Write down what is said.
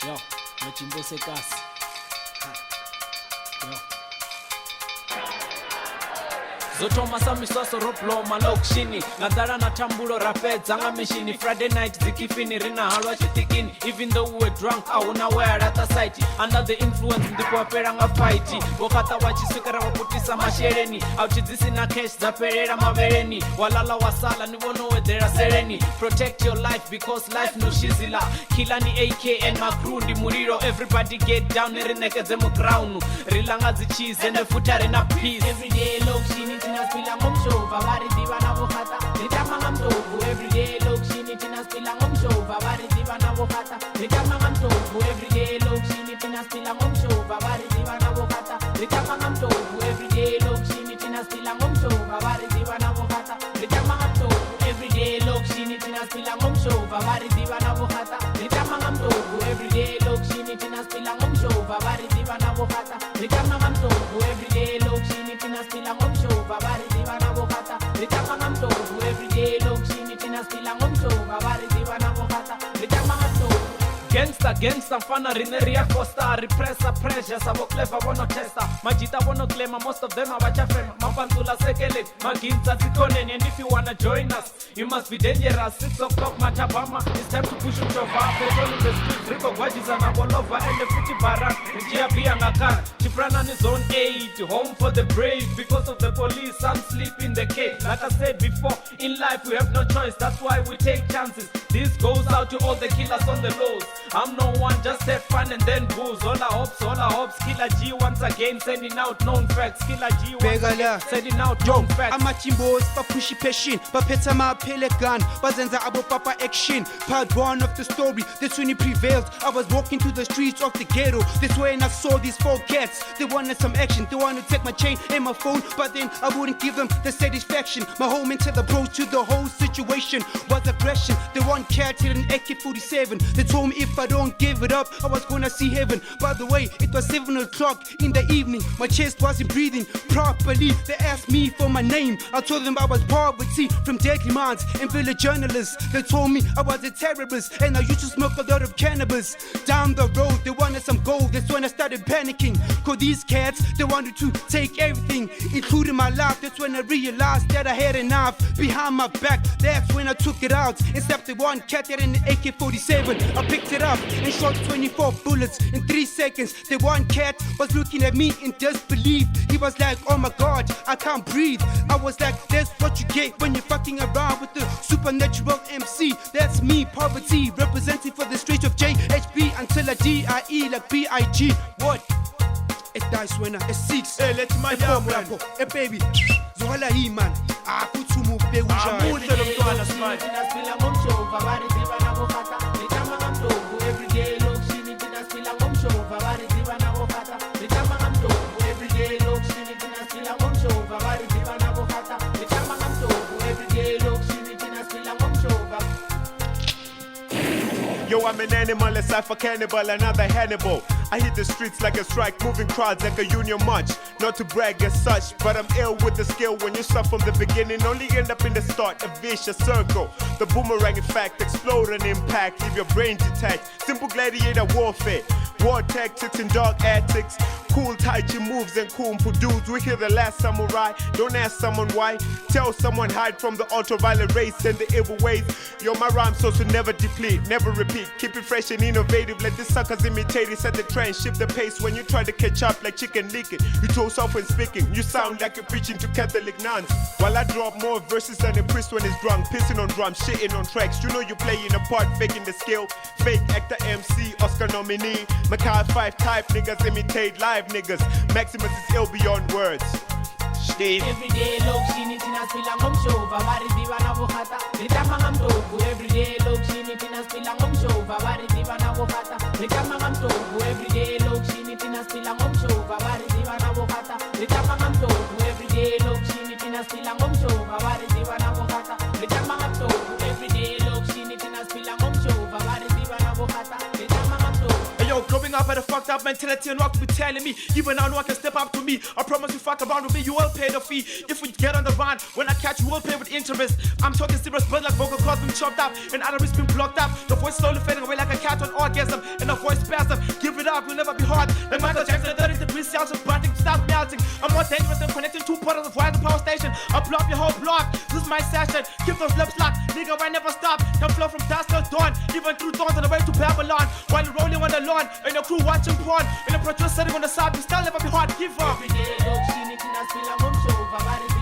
Yo, machimbo sekas. Yo. Zotoma samisoso roplo malokshini Nadara na tambulo rapedza nga mishini Friday night zikifini rina halwa chitikini Even though we were drunk awuna where at the site Under the influence ndipo wapera nga fighti Wakata wachiswikara waputisa mashereni Auchizisi na cash za perera mavereni Walala wasala ni wono wedera sereni Protect your life because life no shizila Kila ni AK and my crew ndi muriro Everybody get down nirinekeze mu crown Rilanga zichize nefutare na peace Everyday lokshini tina spila ngomshova Bari diva na vokata Nitama ngamtovu Everyday lokshini tina spila ngomshova Bari diva na vokata Nitama ngamtovu Everyday lokshini tina spila ngomshova Bari diva na vokata Nitama ngamtovu Everyday lokshini tina spila ngomshova Bari diva na vokata Nitama ngamtovu Everyday lokshini tina spila ngomshova Bari diva na vokata Nitama ngamtovu Everyday lokshini tina spila ngomshova Bari diva na vokata Nitama ngamtovu Everyday lokshini tina spila ngomshova Bari diva na vokata Nitama ngamtovu Everyday lokshini tina spila ngomshova Bari diva na vokata Nitama ngamtovu Gangsta mfana rineria costa Repressa pressure sabo clever wono testa Majita wono claim most of them abacha frame Mapantula sekele Maginza zikoneni And if you wanna join us You must be dangerous 6 o'clock Machabama It's time to push it over Petrol in the streets Rico Gwajiza na Bolova And the Fiti Barak Njia Bia Ngakar Chifrana ni zone 8 Home for the brave Because of the police Some sleep in the cave Like I said before In life we have no choice That's why we take chances This goes out to all the killers on the lows I'm no one, just have fun and then booze. All our hopes. Killer G once again sending out known facts. Killer G once again sending out known facts. Amachimbos, bapushi peshin, bapeta ma pelegan, bazenza abo papa action. Part one of the story, this when it prevailed. I was walking through the streets of the ghetto. This way and I saw these 4 cats. They wanted some action, they wanted to take my chain and my phone, but then I wouldn't give them the satisfaction. My home into the approach to the whole situation was aggression. The one cat hit an AK-47. They told me if I don't give it up, I was gonna see heaven. By the way, it was 7 o'clock in the evening. My chest wasn't breathing properly. They asked me for my name. I told them I was poverty from deadly minds and village journalists. They told me I was a terrorist and I used to smoke a lot of cannabis. Down the road, they wanted some gold. That's when I started panicking. Cause these cats, they wanted to take everything, including my life. That's when I realized that I had a knife behind my back. That's when I took it out and stabbed the one cat that in the AK-47. I picked it up and shot 24 bullets in 3 seconds. The one cat was looking at me in disbelief. He was like, oh my god, I can't breathe. I was like, that's what you get when you're fucking around with the supernatural MC. That's me, poverty, representing for the streets of JHB until I DIE like B.I.G. What? It dies when I seeks. Hey, let's my man. Hey baby, Zohala he man. I put to move the Everyday look, she need to spill a home show. Vavari diva na vokata. Nitama ngamto. Everyday look, she need to spill a home show. Vavari diva na vokata. Nitama ngamto. Everyday look, she need to spill a home show. Yo, I'm an animal, aside for cannibal, another Hannibal. I hit the streets like a strike, moving crowds like a union march. Not to brag as such, but I'm ill with the skill. When you start from the beginning, only end up in the start, a vicious circle. The boomerang effect, explode and impact, leave your brain detached. Simple gladiator warfare, war tactics and dark antics. Cool tai chi moves and cool dudes. We hear the last samurai, don't ask someone why. Tell someone hide from the ultraviolet race and the evil ways. Yo, my rhyme source will never deplete, never repeat. Keep it fresh and innovative, let the suckers imitate it. Set the trend, shift the pace when you try to catch up like chicken leaking. You too soft when speaking, you sound like you're preaching to Catholic nuns. While I drop more verses than a priest when he's drunk, pissing on drums, shitting on tracks. You know you playing a part, faking the skill. Fake actor MC, Oscar nominee. Mackay 5 type niggas imitate live niggas. Maximus is ill beyond words. Steve. Everyday look, she need to spill a home show. Vavari diva na vokata. Nitama ngamtovu. Everyday look, she need to spill a home show. Vavari diva na vokata. Nitama ngamtovu. Everyday look, she need to spill a home show. Vavari diva na vokata. Nitama ngamtovu. Everyday look, she need to spill a home show. Vavari diva na vokata. Nitama ngamtovu. Everyday look, she need to spill a home show. Vavari diva na vokata. Nitama ngamtovu. Hey yo, growing up at a fucked up mentality and rock be telling me, even now no one can step up to me. I promise you fuck around with me, you will pay the fee. If we get on the run, when I catch you will pay with interest. I'm talking serious, blood like vocal cords being chopped up and arteries been blocked up. The voice slowly fading away like a cat fight on orgasm and avoid spasm. Give it up, you'll never be hard. Like Michael Jackson at 30 degrees Celsius, burning, stop melting. I'm more dangerous than connecting two portals of wire and power station. I'll blow up your whole block. This is my session. Keep those lips locked. Nigga, I never stop. Can flow from dusk till dawn. Even through thorns on the way to Babylon. While you're rolling on the lawn and your crew watching porn. And the producer sitting on the side, you still never be hard. Give up. Every day, look, she need to not spill a